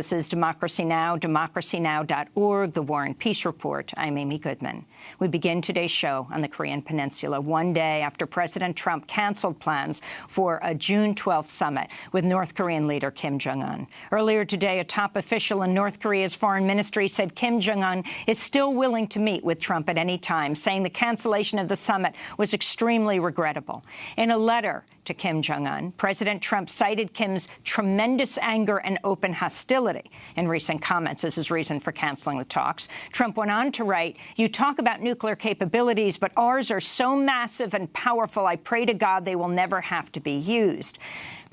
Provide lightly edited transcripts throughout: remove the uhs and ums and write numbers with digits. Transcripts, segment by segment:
This is Democracy Now!, democracynow.org, The War and Peace Report. I'm Amy Goodman. We begin today's show on the Korean Peninsula, one day after President Trump canceled plans for a June 12th summit with North Korean leader Kim Jong-un. Earlier today, a top official in North Korea's foreign ministry said Kim Jong-un is still willing to meet with Trump at any time, saying the cancellation of the summit was extremely regrettable. In a letter to Kim Jong-un, President Trump cited Kim's tremendous anger and open hostility in recent comments as his reason for canceling the talks. Trump went on to write, "You talk about nuclear capabilities, but ours are so massive and powerful, I pray to God they will never have to be used."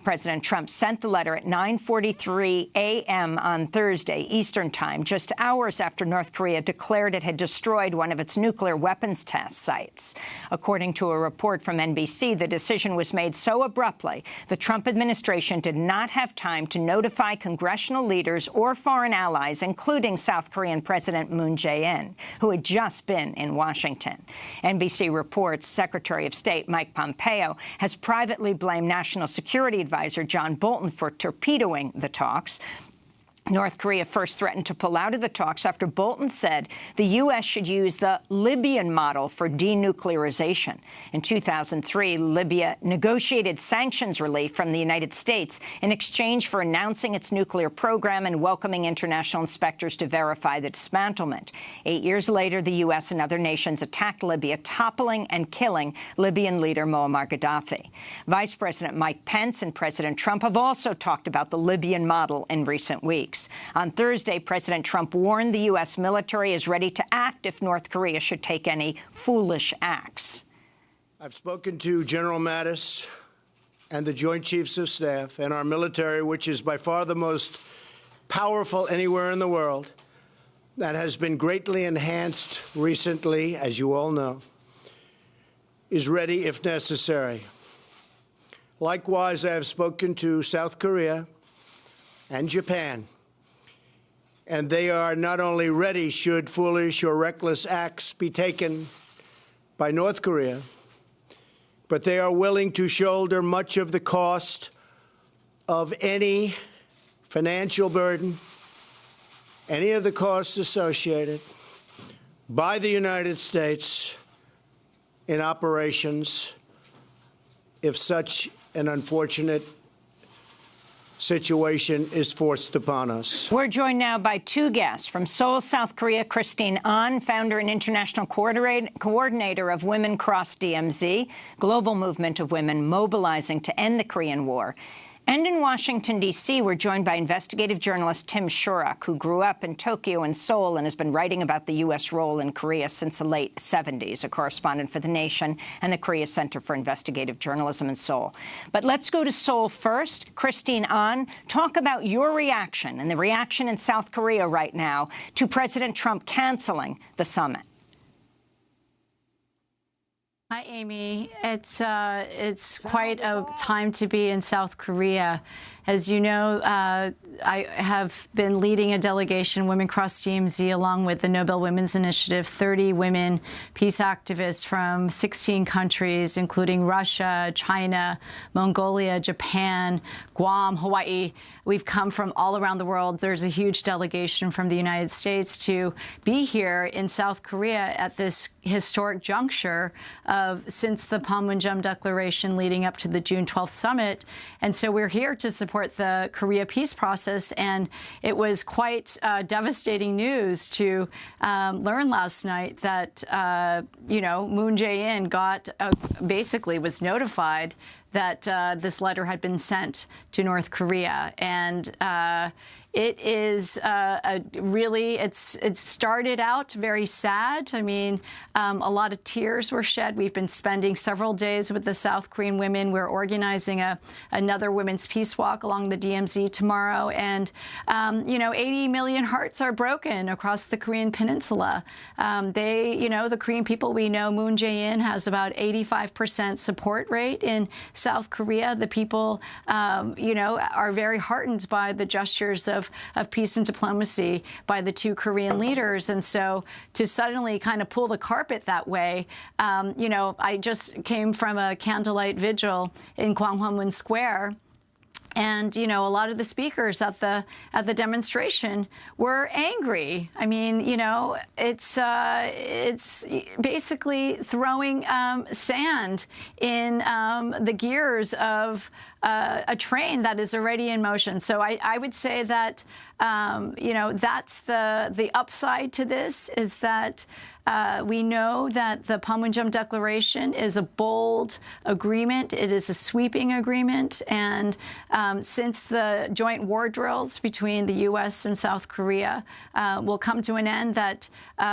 President Trump sent the letter at 9:43 a.m. on Thursday Eastern Time, just hours after North Korea declared it had destroyed one of its nuclear weapons test sites. According to a report from NBC, the decision was made so abruptly the Trump administration did not have time to notify congressional leaders or foreign allies, including South Korean President Moon Jae-in, who had just been in Washington. NBC reports Secretary of State Mike Pompeo has privately blamed National Security Advisor John Bolton for torpedoing the talks. North Korea first threatened to pull out of the talks after Bolton said the U.S. should use the Libyan model for denuclearization. In 2003, Libya negotiated sanctions relief from the United States in exchange for announcing its nuclear program and welcoming international inspectors to verify the dismantlement. 8 years later, the U.S. and other nations attacked Libya, toppling and killing Libyan leader Muammar Gaddafi. Vice President Mike Pence and President Trump have also talked about the Libyan model in recent weeks. On Thursday, President Trump warned the U.S. military is ready to act if North Korea should take any foolish acts. I've spoken to General Mattis and the Joint Chiefs of Staff and our military, which is by far the most powerful anywhere in the world, that has been greatly enhanced recently, as you all know, is ready if necessary. Likewise, I have spoken to South Korea and Japan, and they are not only ready should foolish or reckless acts be taken by North Korea, but they are willing to shoulder much of the cost of any financial burden, any of the costs associated by the United States in operations if such an unfortunate situation is forced upon us. We're joined now by two guests. From Seoul, South Korea, Christine Ahn, founder and international coordinator of Women Cross DMZ, global movement of women mobilizing to end the Korean War. And in Washington, D.C., we're joined by investigative journalist Tim Shurak, who grew up in Tokyo and Seoul and has been writing about the U.S. role in Korea since the late 70s, a correspondent for The Nation and the Korea Center for Investigative Journalism in Seoul. But let's go to Seoul first. Christine Ahn, talk about your reaction and the reaction in South Korea right now to President Trump canceling the summit. Hi, Amy. It's quite a time to be in South Korea. As you know, I have been leading a delegation, Women Cross DMZ, along with the Nobel Women's Initiative, 30 women peace activists from 16 countries, including Russia, China, Mongolia, Japan, Guam, Hawaii. We've come from all around the world. There's a huge delegation from the United States to be here in South Korea at this historic juncture since the Panmunjom Declaration leading up to the June 12th summit. And so we're here to support the Korea peace process, and it was quite devastating news to learn last night that, Moon Jae-in basically was notified that this letter had been sent to North Korea. And it is it started out very sad. I mean, a lot of tears were shed. We've been spending several days with the South Korean women. We're organizing another women's peace walk along the DMZ tomorrow. And, 80 million hearts are broken across the Korean peninsula. The Korean people, we know Moon Jae-in has about 85% support rate in South Korea. The people, are very heartened by the gestures of peace and diplomacy by the two Korean leaders. And so to suddenly kind of pull the carpet that way, I just came from a candlelight vigil in Gwanghwamun Square. And, you know, a lot of the speakers at the demonstration were angry. I mean, you know, it's basically throwing sand in the gears of a train that is already in motion. So I would say that, you know, that's the upside to this, is that we know that the Panmunjom Declaration is a bold agreement. It is a sweeping agreement. And since the joint war drills between the U.S. and South Korea will come to an end, that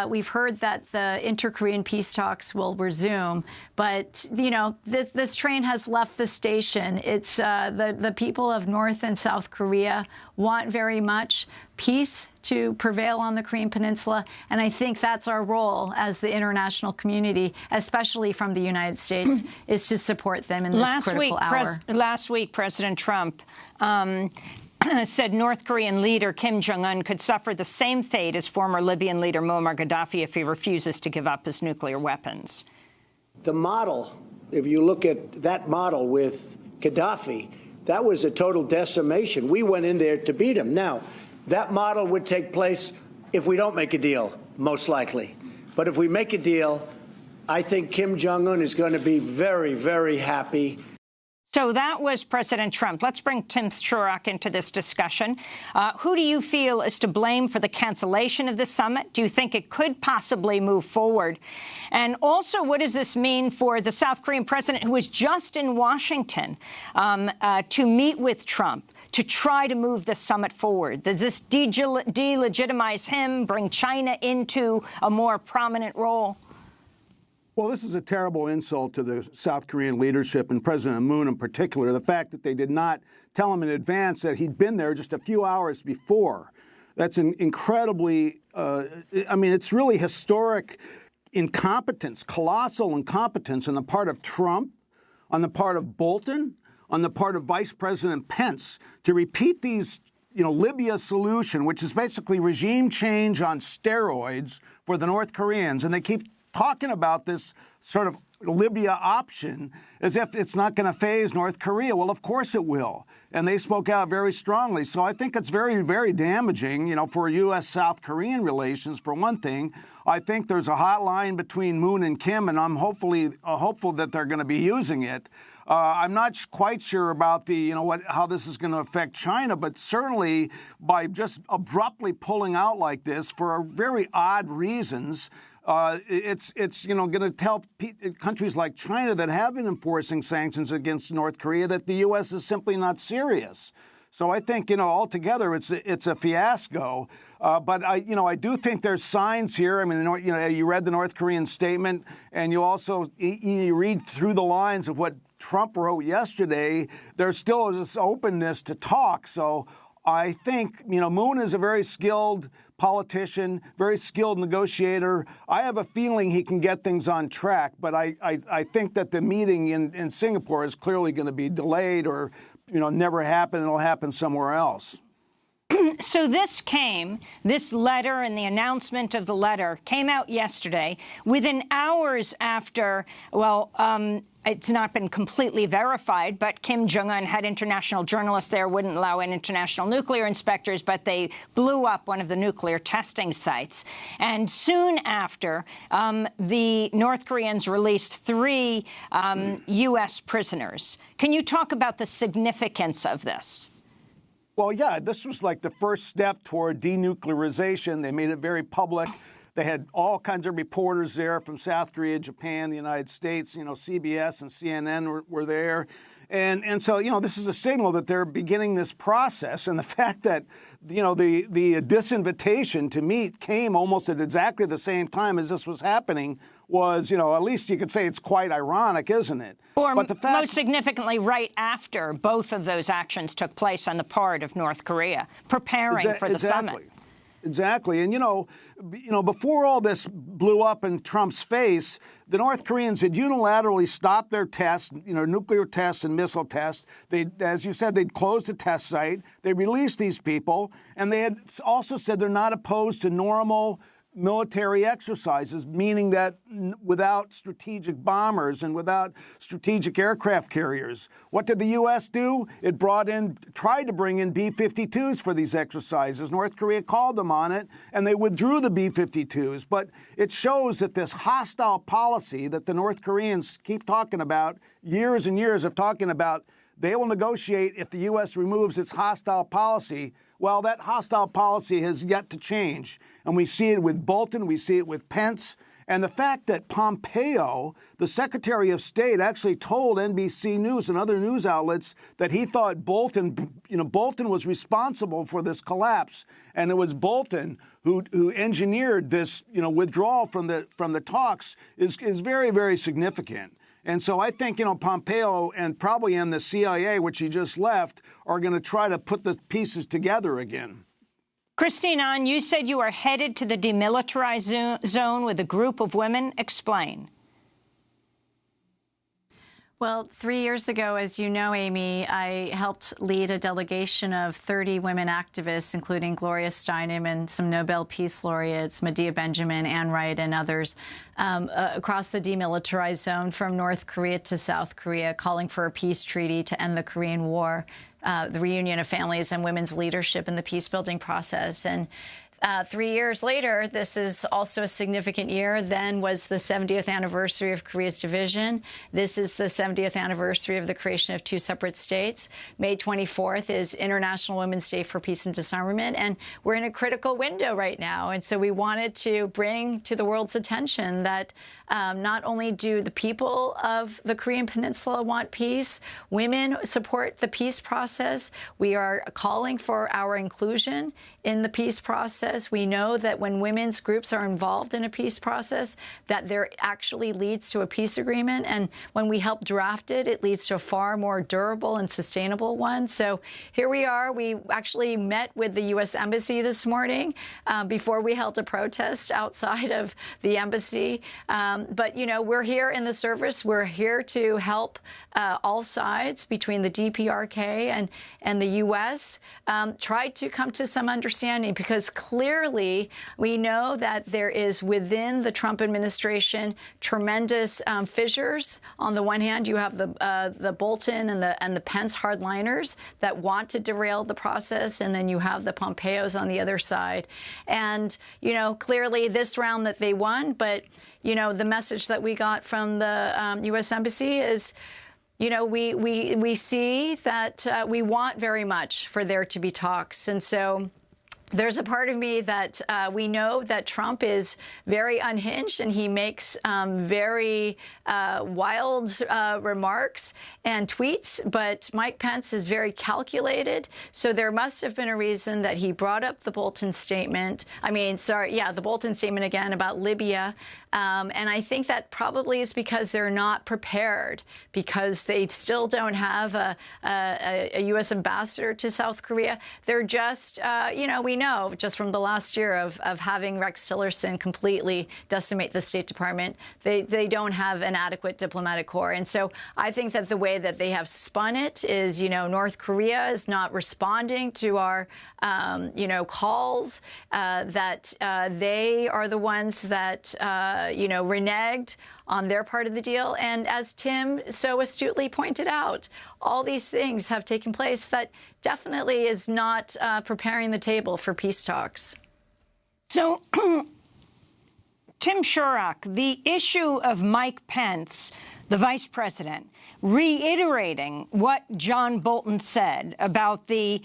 we've heard that the inter-Korean peace talks will resume. But, you know, this train has left the station. It's the people of North and South Korea want very much peace to prevail on the Korean Peninsula. And I think that's our role as the international community, especially from the United States, is to support them in this critical hour. Last week, President Trump said North Korean leader Kim Jong-un could suffer the same fate as former Libyan leader Muammar Gaddafi if he refuses to give up his nuclear weapons. The model, if you look at that model with Gaddafi, that was a total decimation. We went in there to beat him. Now, that model would take place if we don't make a deal, most likely. But if we make a deal, I think Kim Jong-un is going to be very, very happy. So that was President Trump. Let's bring Tim Shurock into this discussion. Who do you feel is to blame for the cancellation of the summit? Do you think it could possibly move forward? And also, what does this mean for the South Korean president, who was just in Washington to meet with Trump, to try to move the summit forward? Does this delegitimize him, bring China into a more prominent role? Well, this is a terrible insult to the South Korean leadership and President Moon in particular. The fact that they did not tell him in advance that he'd been there just a few hours before. That's an incredibly, I mean, it's really historic incompetence, colossal incompetence on the part of Trump, on the part of Bolton, on the part of Vice President Pence to repeat these, you know, Libya solution, which is basically regime change on steroids for the North Koreans. And they keep talking about this sort of Libya option as if it's not going to faze North Korea. Well, of course it will. And they spoke out very strongly. So I think it's very, very damaging, you know, for U.S.-South Korean relations, for one thing. I think there's a hotline between Moon and Kim, and I'm hopeful that they're going to be using it. I'm not quite sure about the, you know, how this is going to affect China, but certainly by just abruptly pulling out like this for very odd reasons, it's you know, going to tell countries like China that have been enforcing sanctions against North Korea that the U.S. is simply not serious. So I think, you know, altogether it's a fiasco. But I do think there's signs here. I mean, you know, you read the North Korean statement, and you also you read through the lines of what Trump wrote yesterday. There still is this openness to talk. So I think, you know, Moon is a very skilled politician, very skilled negotiator. I have a feeling he can get things on track, but I think that the meeting in Singapore is clearly going to be delayed or, you know, never happen. It'll happen somewhere else. So this letter and the announcement of the letter came out yesterday within hours after, well, it's not been completely verified, but Kim Jong-un had international journalists there, wouldn't allow in international nuclear inspectors, but they blew up one of the nuclear testing sites. And soon after, the North Koreans released 3 U.S. prisoners. Can you talk about the significance of this? Well, yeah, this was like the first step toward denuclearization. They made it very public. They had all kinds of reporters there from South Korea, Japan, the United States. You know, CBS and CNN were there. And so, you know, this is a signal that they're beginning this process. And the fact that, you know, the disinvitation to meet came almost at exactly the same time as this was happening was, you know, at least you could say it's quite ironic, isn't it? Or but most significantly, right after both of those actions took place on the part of North Korea, preparing for the summit. Exactly. And, you know, before all this blew up in Trump's face, the North Koreans had unilaterally stopped their tests, you know, nuclear tests and missile tests. They, as you said, they'd closed the test site. They released these people. And they had also said they're not opposed to normal military exercises, meaning that without strategic bombers and without strategic aircraft carriers. What did the U.S. do? It tried to bring in B-52s for these exercises. North Korea called them on it, and they withdrew the B-52s. But it shows that this hostile policy that the North Koreans keep talking about, years and years of talking about, they will negotiate if the U.S. removes its hostile policy. Well, that hostile policy has yet to change. And we see it with Bolton, we see it with Pence. And the fact that Pompeo, the Secretary of State, actually told NBC News and other news outlets that he thought Bolton was responsible for this collapse. And it was Bolton who engineered this, withdrawal from the talks is very, very significant. And so I think, Pompeo and probably in the CIA, which he just left, are going to try to put the pieces together again. Christine Ahn, you said you are headed to the demilitarized zone with a group of women. Explain. Well, 3 years ago, as you know, Amy, I helped lead a delegation of 30 women activists, including Gloria Steinem and some Nobel Peace Laureates, Medea Benjamin, Ann Wright, and others, across the demilitarized zone from North Korea to South Korea, calling for a peace treaty to end the Korean War, the reunion of families and women's leadership in the peace-building process. And 3 years later, this is also a significant year. Then was the 70th anniversary of Korea's division. This is the 70th anniversary of the creation of two separate states. May 24th is International Women's Day for Peace and Disarmament, and we're in a critical window right now. And so we wanted to bring to the world's attention that not only do the people of the Korean Peninsula want peace, women support the peace process. We are calling for our inclusion in the peace process. We know that when women's groups are involved in a peace process, that there actually leads to a peace agreement. And when we help draft it, it leads to a far more durable and sustainable one. So here we are. We actually met with the U.S. Embassy this morning before we held a protest outside of the embassy. But, we're here in the service. We're here to help all sides between the DPRK and the U.S. Try to come to some understanding, because clearly we know that there is within the Trump administration tremendous fissures. On the one hand, you have the Bolton and the Pence hardliners that want to derail the process, and then you have the Pompeos on the other side. And, clearly this round that they won, but the message that we got from the U.S. Embassy is, we see that we want very much for there to be talks. And so there's a part of me that we know that Trump is very unhinged, and he makes very wild remarks and tweets. But Mike Pence is very calculated. So there must have been a reason that he brought up the Bolton statement. The Bolton statement again about Libya. And I think that probably is because they're not prepared, because they still don't have a U.S. ambassador to South Korea. They're just, we know just from the last year of having Rex Tillerson completely decimate the State Department, they don't have an adequate diplomatic corps. And so I think that the way that they have spun it is, North Korea is not responding to our, calls, that they are the ones that, reneged on their part of the deal. And as Tim so astutely pointed out, all these things have taken place that definitely is not preparing the table for peace talks. So, Tim Shurock, the issue of Mike Pence, the vice president, reiterating what John Bolton said about the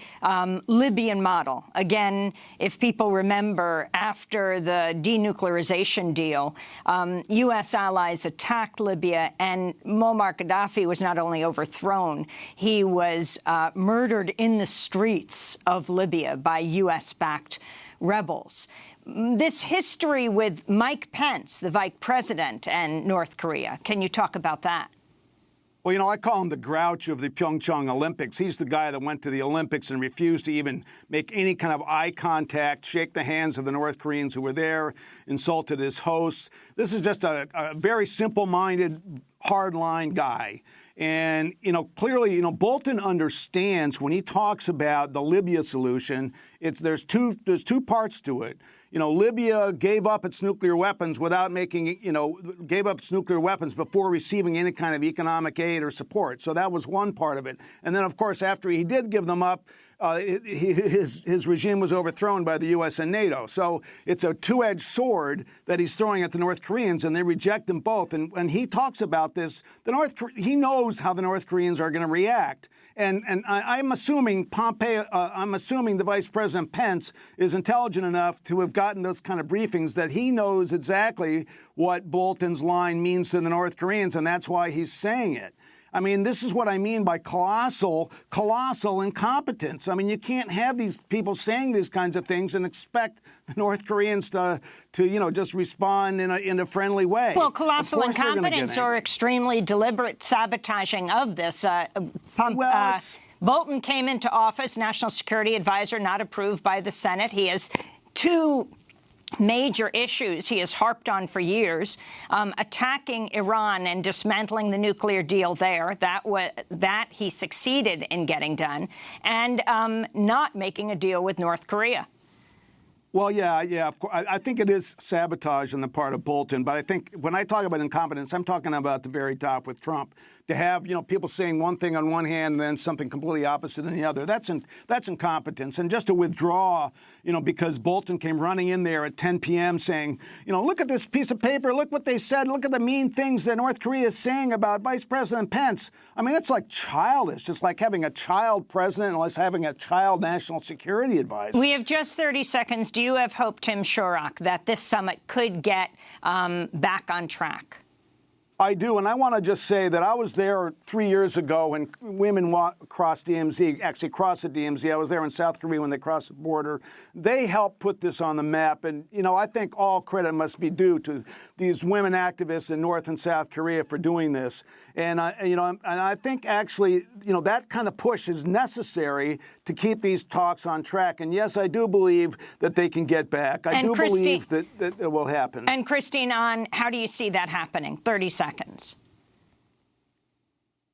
Libyan model. Again, if people remember, after the denuclearization deal, U.S. allies attacked Libya, and Muammar Gaddafi was not only overthrown, he was murdered in the streets of Libya by U.S.-backed rebels. This history with Mike Pence, the vice president, and North Korea, can you talk about that? Well, I call him the Grouch of the Pyeongchang Olympics. He's the guy that went to the Olympics and refused to even make any kind of eye contact, shake the hands of the North Koreans who were there, insulted his hosts. This is just a very simple-minded, hardline guy. And, clearly, Bolton understands when he talks about the Libya solution, there's two parts to it. Libya gave up its nuclear weapons without gave up its nuclear weapons before receiving any kind of economic aid or support. So that was one part of it. And then, of course, after he did give them up, his regime was overthrown by the U.S. and NATO. So it's a two-edged sword that he's throwing at the North Koreans, and they reject them both. And when he talks about this, he knows how the North Koreans are going to react. And I'm assuming I'm assuming the Vice President Pence is intelligent enough to have gotten those kind of briefings that he knows exactly what Bolton's line means to the North Koreans, and that's why he's saying it. I mean, this is what I mean by colossal incompetence. I mean, you can't have these people saying these kinds of things and expect the North Koreans to just respond in a friendly way. Well, colossal incompetence or extremely deliberate sabotaging of this. Bolton came into office, National Security Advisor, not approved by the Senate. He has two major issues he has harped on for years, attacking Iran and dismantling the nuclear deal there. That he succeeded in getting done, and not making a deal with North Korea. Well, yeah, of course. I think it is sabotage on the part of Bolton. But I think when I talk about incompetence, I'm talking about the very top with Trump. To have, people saying one thing on one hand and then something completely opposite on the other, that's incompetence. And just to withdraw, because Bolton came running in there at 10 p.m. saying, look at this piece of paper, look what they said, look at the mean things that North Korea is saying about Vice President Pence. I mean, that's like childish. It's like having a child president unless having a child national security advisor. We have just 30 seconds. Do you have hope, Tim Shurock, that this summit could get back on track? I do, and I want to just say that I was there 3 years ago when women crossed DMZ, actually crossed the DMZ. I was there in South Korea when they crossed the border. They helped put this on the map, and, I think all credit must be due to these women activists in North and South Korea for doing this. And, I think actually, that kind of push is necessary to keep these talks on track. And, yes, I do believe that they can get back. I do believe that it will happen. And, Christine, how do you see that happening? 30 seconds.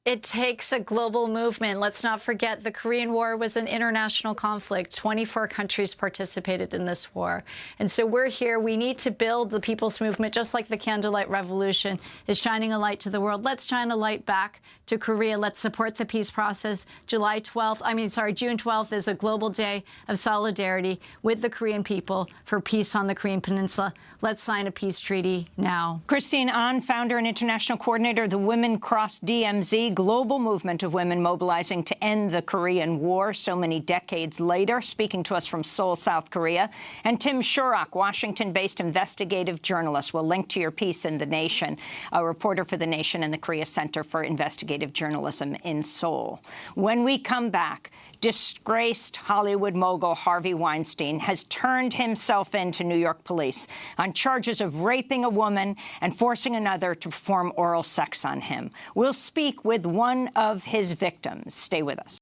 It takes a global movement. Let's not forget the Korean War was an international conflict. 24 countries participated in this war. And so we're here. We need to build the people's movement, just like the Candlelight Revolution is shining a light to the world. Let's shine a light back to Korea. Let's support the peace process. June 12th is a global day of solidarity with the Korean people for peace on the Korean Peninsula. Let's sign a peace treaty now. Christine Ahn, founder and international coordinator of the Women Cross DMZ, global movement of women mobilizing to end the Korean War so many decades later, speaking to us from Seoul, South Korea. And Tim Shurock, Washington-based investigative journalist. We'll link to your piece in The Nation, a reporter for The Nation and the Korea Center for Investigative Journalism in Seoul. When we come back, disgraced Hollywood mogul Harvey Weinstein has turned himself in to New York police on charges of raping a woman and forcing another to perform oral sex on him. We'll speak with one of his victims. Stay with us.